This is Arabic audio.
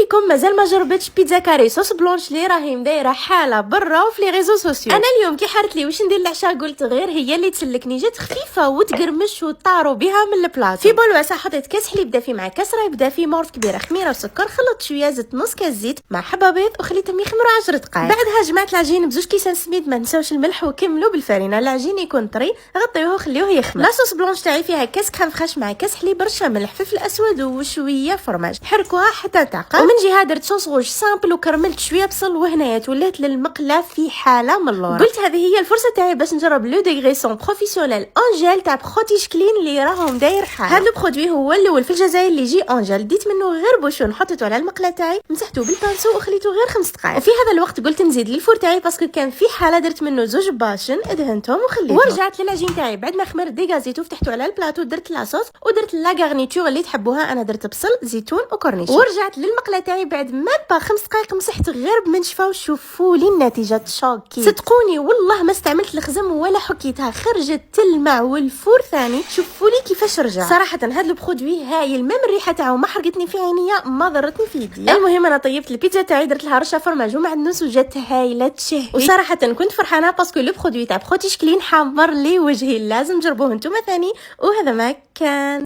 فيكم مازال ما جربتش بيتزا كاري صوص بلونش لي راهي دايره حاله برا وفي لي ريزو سوسيو. انا اليوم كي حارت لي واش ندير العشاء قلت غير هي اللي تسلكني، جات خفيفه وتقرمش وطاروا بها من البلاط. في بول واسع حطيت كاس حليب دافي مع كاس رايب دافي، مورف كبيره خميره وسكر، خلطت شويه زدت نص كاس زيت مع حبه بيض وخليتهم يخمروا 10 دقائق. بعدها جمعت العجين بزوج كيسان سميد، ما نساوش الملح وكملوا بالفرينه. العجين يكون طري غطيوه وخليوه يخمر. لاصوص بلونش تاعي فيها كاس كريم فريش مع كاس حليب، رشه ملح، فلفل اسود وشويه فرماج، حركوها حتى تعقم. ومن جهه درت صوص روج سامبل وكرملت شويه بصل، وهنايا تولات للمقله في حاله من اللور. قلت هذه هي الفرصه تاعي باش نجرب لو ديغري سون بروفيسيونيل انجيل تاع بروتيج كلين اللي راهم داير حال. هذا البرودوي هو الاول في الجزائر اللي يجي انجيل، ديت منه غير بوشون، حطيته على المقله تاعي، مسحته بالبانسو وخليته غير 5 دقائق. وفي هذا الوقت قلت نزيد للفور تاعي باسكو كان في حاله، درت منه زوج باشن ادهنتهم وخليتهم. ورجعت للعجين تاعي بعد ما خمر ديغازيتو، فتحته على البلاطو، درت لاصوص ودرت لا غارنيتور اللي تحبوها، انا درت بصل زيتون وكورنيش. ورجعت للمقله تاعي بعد ما با 5 دقائق، مسحت غير بمنشفه وشوفوا لي النتيجه تشوكي. صدقوني والله ما استعملت الخزم ولا حكيتها، خرجت تلمع والفور ثاني. شوفوا لي كيفاش رجع. صراحه هذا البرودوي هايل، ميم الريحه تاعو ما حرقتني في عينيا ما ضرتني في يدي. المهم انا طيبت البيتزا تاعي، درت لها رشه فرماج ومعدنوس وجات هايله تشهي. وصراحه كنت فرحانه باسكو لو برودوي تاع بروتيج كلين حمر لي وجهي، لازم تجربوه نتوما ثاني. وهذا ما كان.